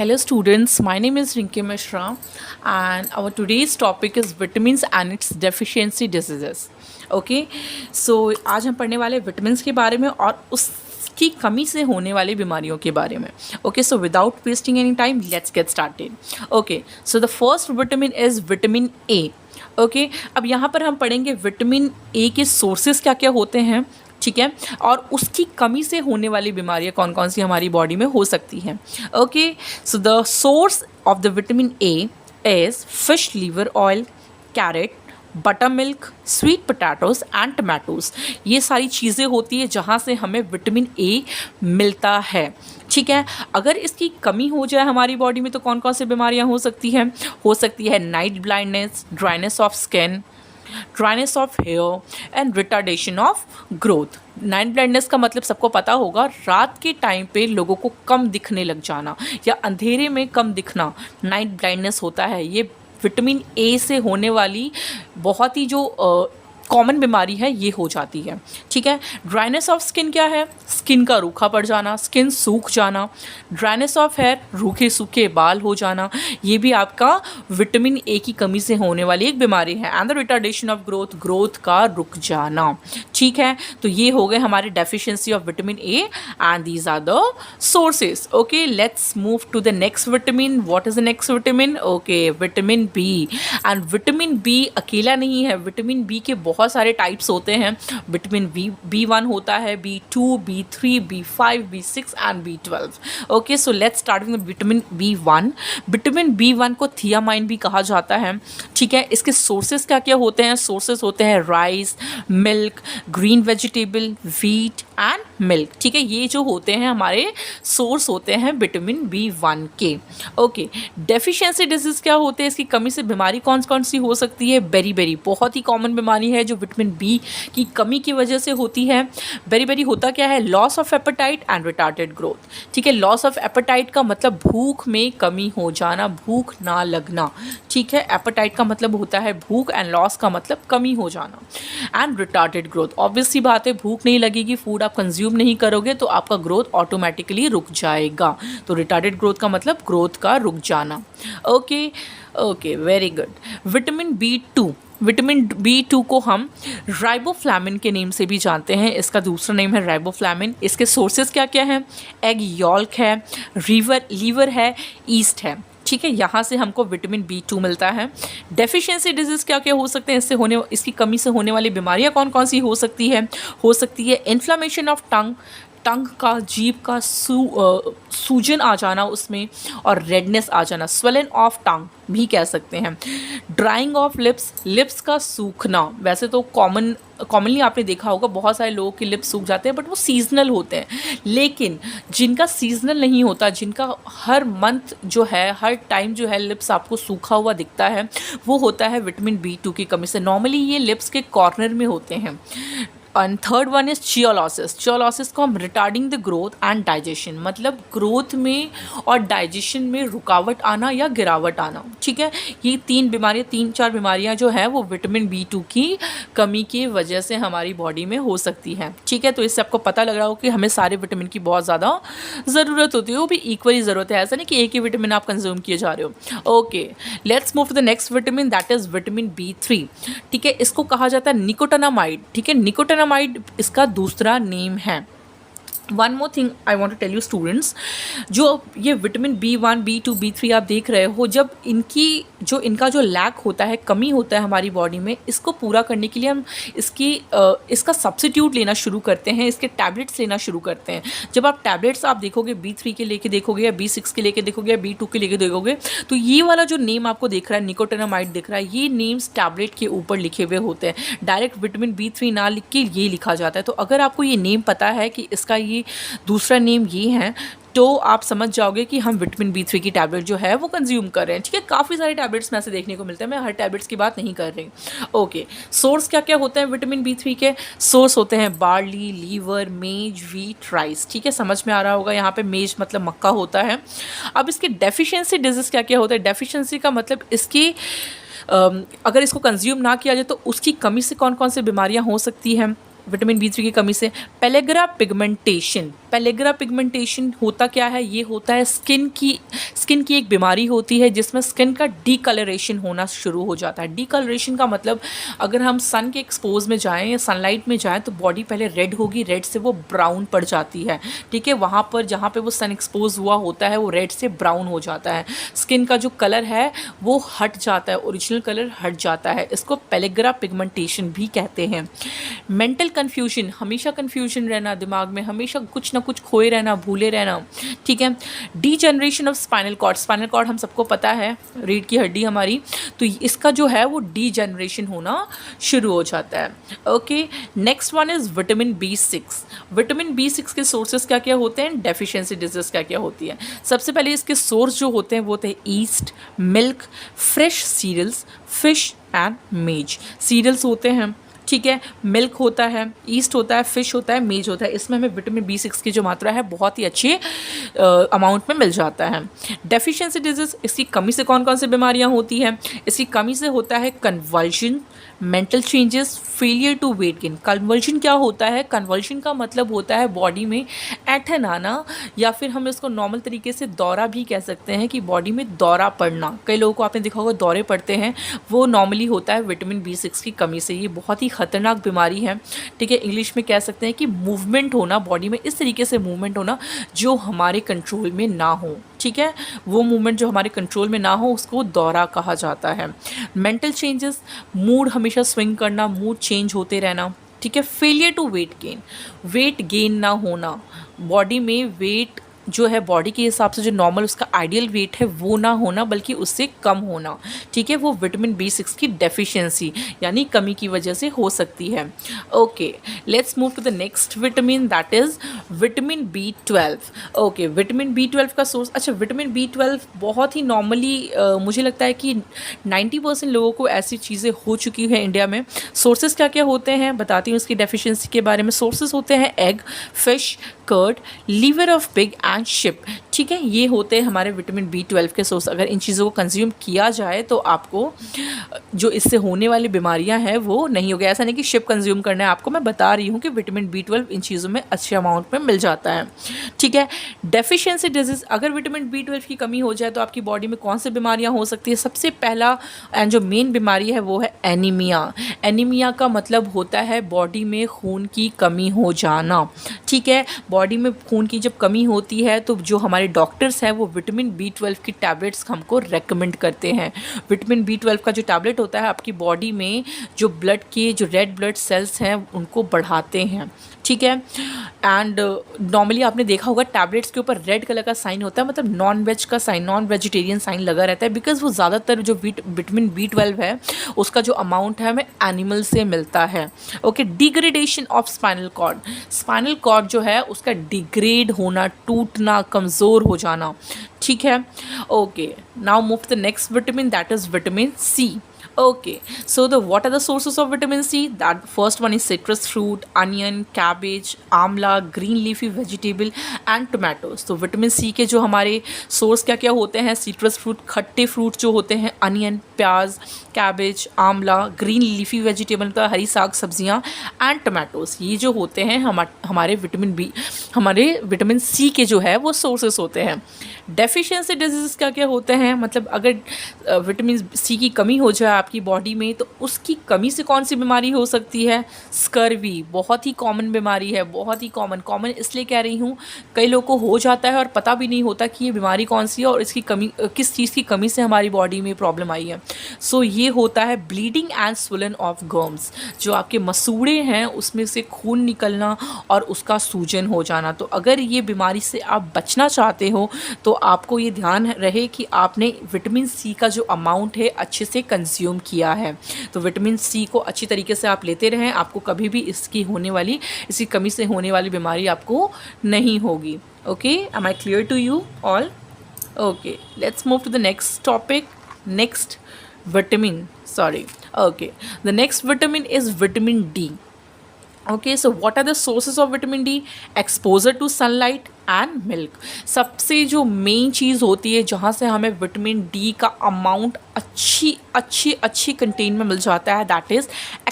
Hello students, my name is Rinki Mishra and our today's topic is vitamins and its deficiency diseases. Okay, so आज हम पढ़ने वाले vitamins के बारे में और उसकी कमी से होने वाली बीमारियों के बारे में. Okay, so without wasting any time, let's get started. Okay, so the first vitamin is vitamin A. Okay अब यहाँ पर हम पढ़ेंगे विटामिन ए के सोर्सेज क्या क्या होते हैं, ठीक है, और उसकी कमी से होने वाली बीमारियाँ कौन कौन सी हमारी बॉडी में हो सकती हैं. Okay so the source of the vitamin A is fish liver oil, carrot, butter milk, sweet potatoes and tomatoes. ये सारी चीज़ें होती है जहाँ से हमें विटामिन ए मिलता है. ठीक है, अगर इसकी कमी हो जाए हमारी बॉडी में तो कौन कौन सी बीमारियाँ हो सकती हैं. हो सकती है night blindness, dryness of skin, dryness of hair and retardation of growth. Night blindness का मतलब सबको पता होगा, रात के टाइम पे लोगों को कम दिखने लग जाना या अंधेरे में कम दिखना नाइट ब्लाइंडनेस होता है. ये विटामिन ए से होने वाली बहुत ही जो कॉमन बीमारी है ये हो जाती है. ठीक है, ड्राइनेस ऑफ स्किन क्या है, स्किन का रूखा पड़ जाना, स्किन सूख जाना. ड्राइनेस ऑफ हेयर, रूखे सूखे बाल हो जाना, ये भी आपका विटामिन ए की कमी से होने वाली एक बीमारी है. And the retardation of growth, growth का रुक जाना. ठीक है, तो ये हो गए हमारे deficiency of vitamin A and these are the sources. Okay, let's move to the next vitamin. What is the next vitamin? Okay, vitamin B. And vitamin B अकेला नहीं है, विटामिन बी के बहुत सारे टाइप्स होते हैं. विटामिन B1 होता है, B2, B3, B5, B6 and B12. Okay, so let's start with vitamin B1. Vitamin B1 को थियामाइन भी कहा जाता है. ठीक है, इसके सोर्सेज क्या क्या होते हैं? सोर्सेज होते हैं rice, milk, green vegetable, wheat and milk. ठीक है, ये जो होते हैं हमारे सोर्स होते हैं विटामिन B1 के. ओके, डेफिशिएंसी डिजीज क्या होते हैं? इसकी कमी से बीमारी कौन कौन सी हो सकती है? बेरी बहुत ही कॉमन बीमारी है जो विटामिन बी की कमी की वजह से होती है. बेरी होता क्या है? Loss of appetite and retarded growth. ठीक है, लॉस ऑफ एपेटाइट का मतलब भूख में कमी हो जाना, भूख ना लगना. ठीक है, एपेटाइट का मतलब होता है भूख एंड लॉस का मतलब कमी हो जाना. एंड रिटार्डेड ग्रोथ, ऑब्वियस सी बात है, भूख नहीं लगेगी, फूड आप कंज्यूम नहीं करोगे तो आपका ग्रोथ ऑटोमेटिकली रुक जाएगा. तो रिटार्डेड ग्रोथ का मतलब ग्रोथ का रुक जाना. Okay, very good. Vitamin B2 को हम राइबोफ्लाविन के नेम से भी जानते हैं. इसका दूसरा नेम है राइबोफ्लाविन. इसके सोर्सेज क्या क्या हैं? एग यॉल्क है, लीवर है, ईस्ट है. ठीक है, यहाँ से हमको विटामिन B2 मिलता है. डेफिशिएंसी डिजीज़ क्या क्या हो सकते हैं? इसकी कमी से होने वाली बीमारियाँ कौन कौन सी हो सकती है? इन्फ्लामेशन ऑफ टंग का, जीभ का सूजन आ जाना उसमें, और रेडनेस आ जाना, स्वेलन ऑफ टंग भी कह सकते हैं. ड्राइंग ऑफ लिप्स का सूखना. वैसे तो कॉमनली आपने देखा होगा बहुत सारे लोगों के लिप्स सूख जाते हैं, बट वो सीजनल होते हैं. लेकिन जिनका सीजनल नहीं होता, जिनका हर मंथ जो है, हर टाइम जो है लिप्स आपको सूखा हुआ दिखता है, वो होता है विटामिन B2 की कमी से. नॉर्मली ये लिप्स के कॉर्नर में होते हैं. एंड थर्ड वन इज चियोलॉसिस को हम retarding the growth and digestion, मतलब ग्रोथ में और डाइजेशन में रुकावट आना या गिरावट आना. ठीक है, ये तीन चार बीमारियां जो है वो विटामिन B2 की कमी की वजह से हमारी बॉडी में हो सकती है. ठीक है, तो इससे आपको पता लग रहा हो कि हमें सारे विटामिन की बहुत ज़्यादा ज़रूरत होती है, वो भी इक्वली ज़रूरत है. ऐसा नहीं कि एक ही विटामिन आप कंज्यूम किए जा रहे हो. Okay, let's move to the next vitamin, that is vitamin B3. ठीक है, इसको कहा जाता है निकोटिनामाइड. ठीक है, निकोटिनामाइड इसका दूसरा नेम है. One more thing I want to tell you students, जो ये विटामिन B1, B2, B3 आप देख रहे हो, जब इनका जो लैक होता है, कमी होता है हमारी बॉडी में, इसको पूरा करने के लिए हम इसका सब्स्टिट्यूट लेना शुरू करते हैं, इसके टैबलेट्स लेना शुरू करते हैं. जब आप टैबलेट्स आप देखोगे B3 के लेके देखोगे, या B6 के लेके देखोगे, या B2 के लेके देखोगे, तो ये वाला जो नेम आपको दिख रहा है, निकोटिनामाइड दिख रहा है, ये नेम्स टैबलेट के ऊपर लिखे हुए होते हैं. डायरेक्ट विटामिन B3 ना लिख के ये लिखा जाता है. तो अगर आपको ये नेम पता है कि इसका ये दूसरा नेम ये है, तो आप समझ जाओगे कि हम विटामिन B3 की टैबलेट जो है वो कंज्यूम कर रहे हैं. ठीक है, काफ़ी सारे टैबलेट्स में ऐसे देखने को मिलते हैं, मैं हर टैबलेट्स की बात नहीं कर रही. ओके, सोर्स क्या क्या होते हैं विटामिन B3 के? सोर्स होते हैं बार्ली, लीवर, मेज, व्हीट, राइस. ठीक है, समझ में आ रहा होगा, यहाँ पे मेज मतलब मक्का होता है. अब इसके डेफिशिएंसी डिजीज क्या क्या होता है? डेफिशिएंसी का मतलब इसकी अगर इसको कंज्यूम ना किया जाए तो उसकी कमी से कौन कौन सी बीमारियां हो सकती हैं. विटामिन B3 की कमी से। पेलेग्रा पिगमेंटेशन, पेलेग्रा पिगमेंटेशन होता क्या है, ये होता है स्किन की एक बीमारी होती है जिसमें स्किन का डीकलरेशन होना शुरू हो जाता है। डीकलरेशन का मतलब अगर हम सन के एक्सपोज में जाएं या सनलाइट में जाएं तो बॉडी पहले रेड होगी, रेड से वो ब्राउन पड़ जाती है, ठीक है। वहाँ पर जहाँ पे वो सन एक्सपोज हुआ होता है वो रेड से ब्राउन हो जाता है, स्किन का जो कलर है वो हट जाता है, ओरिजिनल कलर हट जाता है। इसको पेलेग्रा पिगमेंटेशन भी कहते हैं। मेंटल कन्फ्यूजन, हमेशा कन्फ्यूजन रहना दिमाग में, हमेशा कुछ ना कुछ खोए रहना, भूले रहना, ठीक है। Degeneration of spinal cord, spinal cord हम सबको पता है रीढ़ की हड्डी हमारी, तो इसका जो है वो डीजनरेशन होना शुरू हो जाता है। Okay, next one is vitamin B6। Vitamin B6 के सोर्सेज क्या क्या होते हैं, डेफिशिएंसी डिजीज क्या क्या होती है। सबसे पहले इसके सोर्स जो होते हैं वो होते हैं yeast, milk, fresh cereals, fish and maize. Cereals होते हैं, ठीक है, मिल्क होता है, ईस्ट होता है, फिश होता है, मेज होता है। इसमें हमें विटामिन B6 की जो मात्रा है बहुत ही अच्छे अमाउंट में मिल जाता है। डेफिशिएंसी डिजीज, इसकी कमी से कौन कौन सी बीमारियां होती हैं, इसकी कमी से होता है convulsion, mental changes, failure to weight gain. Convulsion क्या होता है, कन्वल्जन का मतलब होता है बॉडी में ऐठन आना, या फिर हम इसको नॉर्मल तरीके से दौरा भी कह सकते हैं कि बॉडी में दौरा पड़ना। कई लोगों को आपने देखा होगा दौरे पड़ते हैं, वो नॉर्मली होता है विटामिन B6 की कमी से। ये बहुत ही खतरनाक बीमारी है, ठीक है। इंग्लिश में कह सकते हैं कि मूवमेंट होना, बॉडी में इस तरीके से मूवमेंट होना जो हमारे कंट्रोल में ना हो, ठीक है। वो मूवमेंट जो हमारे कंट्रोल में ना हो उसको दौरा कहा जाता है। मेंटल चेंजेस, मूड हमेशा स्विंग करना, मूड चेंज होते रहना, ठीक है। फेलियर टू वेट गेन ना होना, बॉडी में वेट जो है बॉडी के हिसाब से जो नॉर्मल उसका आइडियल वेट है वो ना होना बल्कि उससे कम होना, ठीक है। वो विटामिन B6 की डेफिशिएंसी यानी कमी की वजह से हो सकती है। Okay, let's move to the next vitamin, that is vitamin B12। Okay, vitamin B12 का सोर्स, अच्छा विटामिन B12 बहुत ही नॉर्मली मुझे लगता है कि 90% लोगों को ऐसी चीज़ें हो चुकी हैं इंडिया में। सोर्सेज क्या क्या होते हैं बताती हूँ इसकी डेफिशिएंसी के बारे में। सोर्सेज होते हैं egg, fish, curd, liver of pig and sheep, ठीक है। ये होते हैं हमारे विटामिन B12 के सोर्स। अगर इन चीज़ों को कंज्यूम किया जाए तो आपको जो इससे होने वाली बीमारियां हैं वो नहीं होगी। ऐसा नहीं कि शिप कंज्यूम करना है आपको, मैं बता रही हूँ कि विटामिन B12 इन चीज़ों में अच्छे अमाउंट में मिल जाता है, ठीक है। डेफिशिएंसी डिजीज, अगर विटामिन B12 की कमी हो जाए तो आपकी बॉडी में कौन सी बीमारियां हो सकती है। सबसे पहला एंड जो मेन बीमारी है वो है एनीमिया। एनीमिया का मतलब होता है बॉडी में खून की कमी हो जाना, ठीक है। बॉडी में खून की जब कमी होती है तो जो हमारे डॉक्टर्स हैं वो विटामिन B12 की टैबलेट्स हमको रेकमेंड करते हैं। विटामिन B12 का जो टैबलेट होता है आपकी बॉडी में जो ब्लड के जो रेड ब्लड सेल्स हैं उनको बढ़ाते हैं, ठीक है। एंड नॉर्मली आपने देखा होगा टैबलेट्स के ऊपर रेड कलर का साइन होता है, मतलब नॉन वेज का साइन, नॉन वेजिटेरियन साइन लगा रहता है, बिकॉज वो ज़्यादातर जो विटामिन B12 है उसका जो अमाउंट है हमें एनिमल से मिलता है। Okay, degradation of spinal cord, spinal cord जो है उसका डिग्रेड होना, टूटना, कमज़ोर हो जाना, ठीक है। Okay, now move the next vitamin, that is vitamin C. Okay, so what are the sources of vitamin C? That first one is citrus fruit, onion, cabbage, आंवला, green leafy vegetable and tomatoes. तो vitamin C के जो हमारे source क्या क्या होते हैं, citrus fruit, खट्टे फ्रूट जो होते हैं, अनियन, प्याज, कैबेज, आंवला, ग्रीन लीफी वेजिटेबल मतलब हरी साग सब्जियां एंड टमाटोज, ये जो होते हैं हमारे विटामिन C के जो है वो सोर्सेस होते हैं। डेफिशिएंसी डिजीज़ क्या क्या होते हैं, मतलब अगर विटामिन C की कमी हो जाए आपकी बॉडी में तो उसकी कमी से कौन सी बीमारी हो सकती है। स्कर्वी बहुत ही कॉमन बीमारी है, बहुत ही कॉमन इसलिए कह रही हूँ, कई लोगों को हो जाता है और पता भी नहीं होता कि ये बीमारी कौन सी है और इसकी कमी किस चीज़ की कमी से हमारी बॉडी में प्रॉब्लम आई है। सो ये होता है bleeding and swollen of gums, जो आपके मसूड़े हैं उसमें से खून निकलना और उसका सूजन हो जाना। तो अगर ये बीमारी से आप बचना चाहते हो तो आपको ये ध्यान रहे कि आपने विटामिन C का जो अमाउंट है अच्छे से कंज्यूम किया है। तो विटामिन C को अच्छी तरीके से आप लेते रहें, आपको कभी भी इसकी कमी से होने वाली बीमारी आपको नहीं होगी। Okay, am I clear to you all? Okay, let's move to the next topic, next vitamin, okay, the next vitamin is vitamin D. Okay, so what are the sources of vitamin D? Exposure to sunlight and milk. सबसे जो main चीज़ होती है जहाँ से हमें vitamin D का amount अच्छी content में मिल जाता है, that is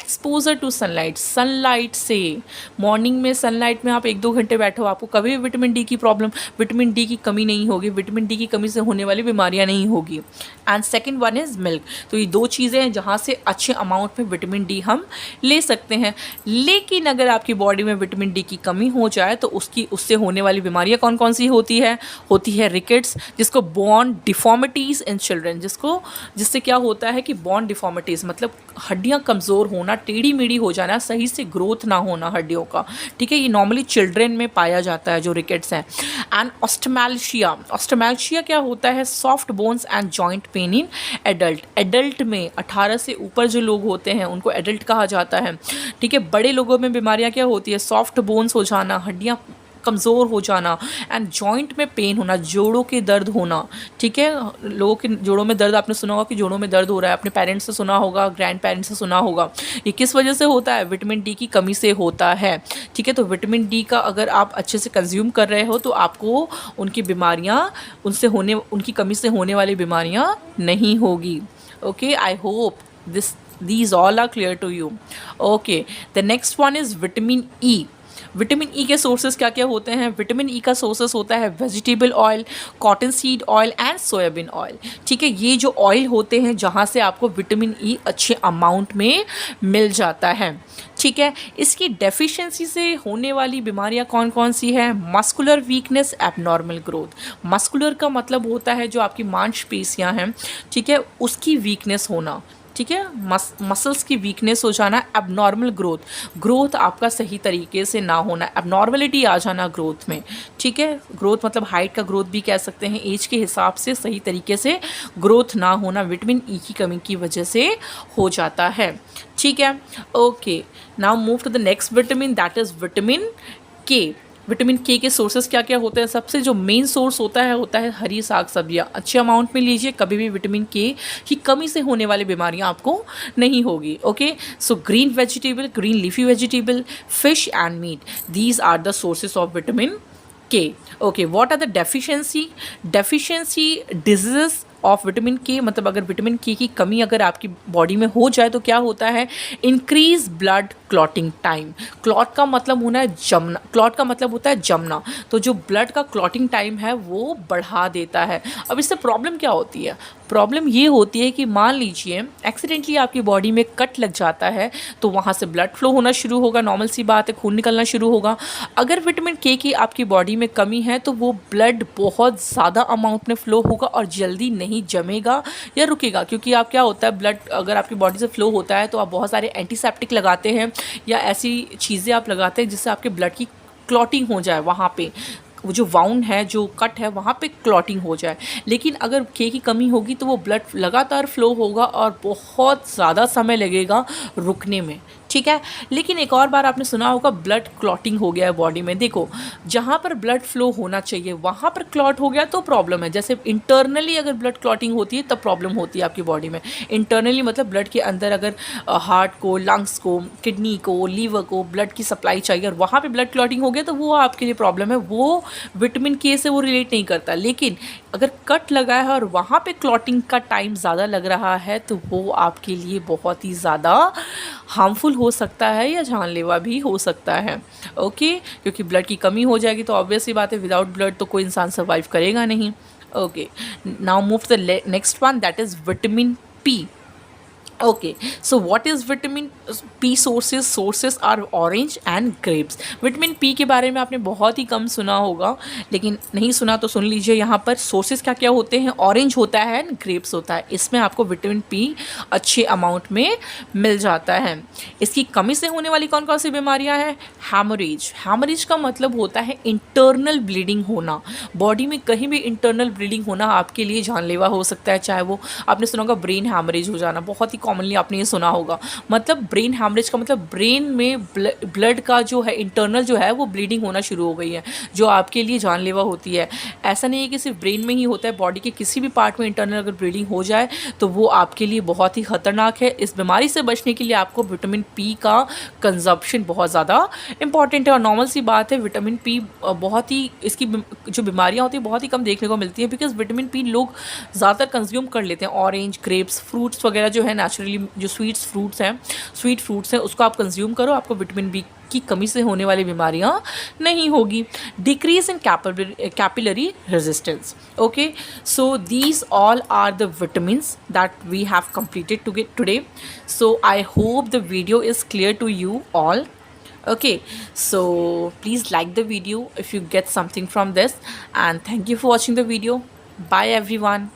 exposure to sunlight, sunlight से, मॉर्निंग में सनलाइट में आप 1-2 घंटे बैठो, आपको कभी भी विटामिन डी की प्रॉब्लम, विटामिन डी की कमी नहीं होगी, विटामिन डी की कमी से होने वाली बीमारियां नहीं होगी। And second one is milk. तो ये 2 चीज़ें हैं जहाँ से अच्छे अमाउंट में विटामिन डी हम ले सकते हैं। लेकिन अगर आपकी बॉडी में विटामिन डी की कमी हो जाए तो उससे होने वाली बीमारियां कौन कौन सी होती है रिकेट्स, जिसको बोन डिफॉर्मिटीज़ इन चिल्ड्रन, जिससे क्या होता है कि बोन डिफॉर्मिटीज़ मतलब हड्डियां कमज़ोर होना, टेढ़ी मेढ़ी हो जाना, सही से ग्रोथ ना होना हड्डियों का, ठीक है। ये नॉर्मली चिल्ड्रन में पाया जाता है जो रिकेट्स हैं। एंड ऑस्टमैल्शिया, ऑस्टमैल्शिया क्या होता है, soft bones and joint pain in adult में 18 से ऊपर जो लोग होते हैं उनको एडल्ट कहा जाता है, ठीक है। बड़े लोगों में बीमारियां क्या होती है, सॉफ्ट बोन्स हो जाना, हड्डियां कमज़ोर हो जाना, एंड जॉइंट में पेन होना, जोड़ों के दर्द होना, ठीक है। लोगों के जोड़ों में दर्द, आपने सुना होगा कि जोड़ों में दर्द हो रहा है, अपने पेरेंट्स से सुना होगा, ग्रैंड पेरेंट्स से सुना होगा। ये किस वजह से होता है, विटामिन डी की कमी से होता है, ठीक है। तो विटामिन डी का अगर आप अच्छे से कंज्यूम कर रहे हो तो आपको उनकी बीमारियाँ, उनकी कमी से होने वाली बीमारियाँ नहीं होगी। Okay, I hope these all are clear to you. Okay, the next one is vitamin E. Vitamin E के सोर्सेज क्या क्या होते हैं, विटामिन ई का सोर्सेज होता है vegetable oil, cotton seed oil and soybean oil, ठीक है। ये जो ऑयल होते हैं जहाँ से आपको विटामिन ई अच्छे अमाउंट में मिल जाता है, ठीक है। इसकी डेफिशिएंसी से होने वाली बीमारियां कौन कौन सी है, muscular weakness, abnormal growth. Muscular का मतलब होता है जो आपकी मांसपेशियां हैं, ठीक है, उसकी वीकनेस होना, ठीक है, मसल्स की वीकनेस हो जाना। एबनॉर्मल ग्रोथ आपका सही तरीके से ना होना, एबनॉर्मलिटी आ जाना ग्रोथ में, ठीक है। ग्रोथ मतलब हाइट का ग्रोथ भी कह सकते हैं, एज के हिसाब से सही तरीके से ग्रोथ ना होना विटामिन ई की कमी की वजह से हो जाता है, ठीक है। Okay, now move to the next vitamin, that is vitamin K. Vitamin K के सोर्सेज क्या क्या होते हैं, सबसे जो मेन सोर्स होता है हरी साग सब्जियां, अच्छे अमाउंट में लीजिए, कभी भी विटामिन के की कमी से होने वाली बीमारियां आपको नहीं होगी। Okay, so green vegetable, green leafy vegetable, fish and meat, these are the sources of vitamin K. Okay, what are the deficiency diseases of vitamin K, मतलब अगर विटामिन के की कमी अगर आपकी बॉडी में हो जाए तो क्या होता है, increase blood clotting time. Clot का मतलब होना है जमना, क्लॉट का मतलब होता है जमना, तो जो ब्लड का क्लॉटिंग टाइम है वो बढ़ा देता है। अब इससे प्रॉब्लम क्या होती है, प्रॉब्लम ये होती है कि मान लीजिए एक्सीडेंटली आपकी बॉडी में कट लग जाता है तो वहाँ से ब्लड फ्लो होना शुरू होगा, नॉर्मल सी बात है, खून निकलना शुरू होगा। अगर विटामिन के की आपकी बॉडी में कमी है तो वो ब्लड बहुत ज़्यादा अमाउंट में फ्लो होगा और जल्दी नहीं जमेगा या रुकेगा, क्योंकि आप क्या होता है, ब्लड अगर आपकी बॉडी से फ्लो होता है तो आप बहुत सारे एंटीसेप्टिक लगाते हैं या ऐसी चीज़ें आप लगाते हैं जिससे आपके ब्लड की क्लॉटिंग हो जाए, वहाँ पे वो जो वाउंड है, जो कट है, वहाँ पे क्लॉटिंग हो जाए। लेकिन अगर के की कमी होगी तो वो ब्लड लगातार फ्लो होगा और बहुत ज़्यादा समय लगेगा रुकने में, ठीक है। लेकिन एक और बार आपने सुना होगा ब्लड क्लॉटिंग हो गया है बॉडी में, देखो जहाँ पर ब्लड फ्लो होना चाहिए वहाँ पर क्लॉट हो गया तो प्रॉब्लम है। जैसे इंटरनली अगर ब्लड क्लॉटिंग होती है तब प्रॉब्लम होती है आपकी बॉडी में। इंटरनली मतलब ब्लड के अंदर अगर हार्ट को, लंग्स को, किडनी को, लीवर को ब्लड की सप्लाई चाहिए और वहाँ पर ब्लड क्लॉटिंग हो गया तो वो आपके लिए प्रॉब्लम है, वो विटामिन के से वो रिलेट नहीं करता। लेकिन अगर कट लगा है और वहाँ पे क्लॉटिंग का टाइम ज़्यादा लग रहा है तो वो आपके लिए बहुत ही ज़्यादा हार्मफुल हो सकता है या जानलेवा भी हो सकता है। ओके, क्योंकि ब्लड की कमी हो जाएगी तो ऑब्वियस सी बात है, विदाउट ब्लड तो कोई इंसान सर्वाइव करेगा नहीं। Okay, now move to the next one, that is vitamin P. Okay, so what is vitamin P sources? Sources are orange and grapes. Vitamin P के बारे में आपने बहुत ही कम सुना होगा, लेकिन नहीं सुना तो सुन लीजिए। यहाँ पर सोर्सेज क्या क्या होते हैं, ऑरेंज होता है एंड ग्रेप्स होता है। इसमें आपको विटामिन पी अच्छे अमाउंट में मिल जाता है। इसकी कमी से होने वाली कौन कौन सी बीमारियाँ हैं? हैमरेज। हैमरेज का मतलब होता है इंटरनल ब्लीडिंग होना। बॉडी में कहीं भी इंटरनल ब्लीडिंग होना आपके लिए जानलेवा हो सकता है, चाहे वो आपने सुना होगा ब्रेन हैमरेज हो जाना, बहुत ही कॉमनली आपने ये सुना होगा। मतलब ब्रेन हैमरेज का मतलब ब्रेन में ब्लड का जो है इंटरनल जो है वो ब्लीडिंग होना शुरू हो गई है, जो आपके लिए जानलेवा होती है। ऐसा नहीं है कि सिर्फ ब्रेन में ही होता है, बॉडी के किसी भी पार्ट में इंटरनल अगर ब्लीडिंग हो जाए तो वो आपके लिए बहुत ही खतरनाक है। इस बीमारी से बचने के लिए आपको विटामिन पी का कंजप्शन बहुत ज़्यादा इंपॉर्टेंट है। और नॉर्मल सी बात है, विटामिन पी बहुत ही, इसकी जो बीमारियाँ होती हैं बहुत ही कम देखने को मिलती है, बिकॉज विटामिन पी लोग ज़्यादातर कंज्यूम कर लेते हैं। ऑरेंज, ग्रेप्स, फ्रूट्स वगैरह जो है नेचुरल नेचुरली जो स्वीट फ्रूट्स हैं उसको आप कंज्यूम करो, आपको विटामिन बी की कमी से होने वाली बीमारियां नहीं होगी. Decrease in capillary resistance. Okay, so these all are the vitamins that we have completed today. So I hope the video is clear to you all. Okay, so please like the video if you get something from this, and thank you for watching the video. Bye everyone.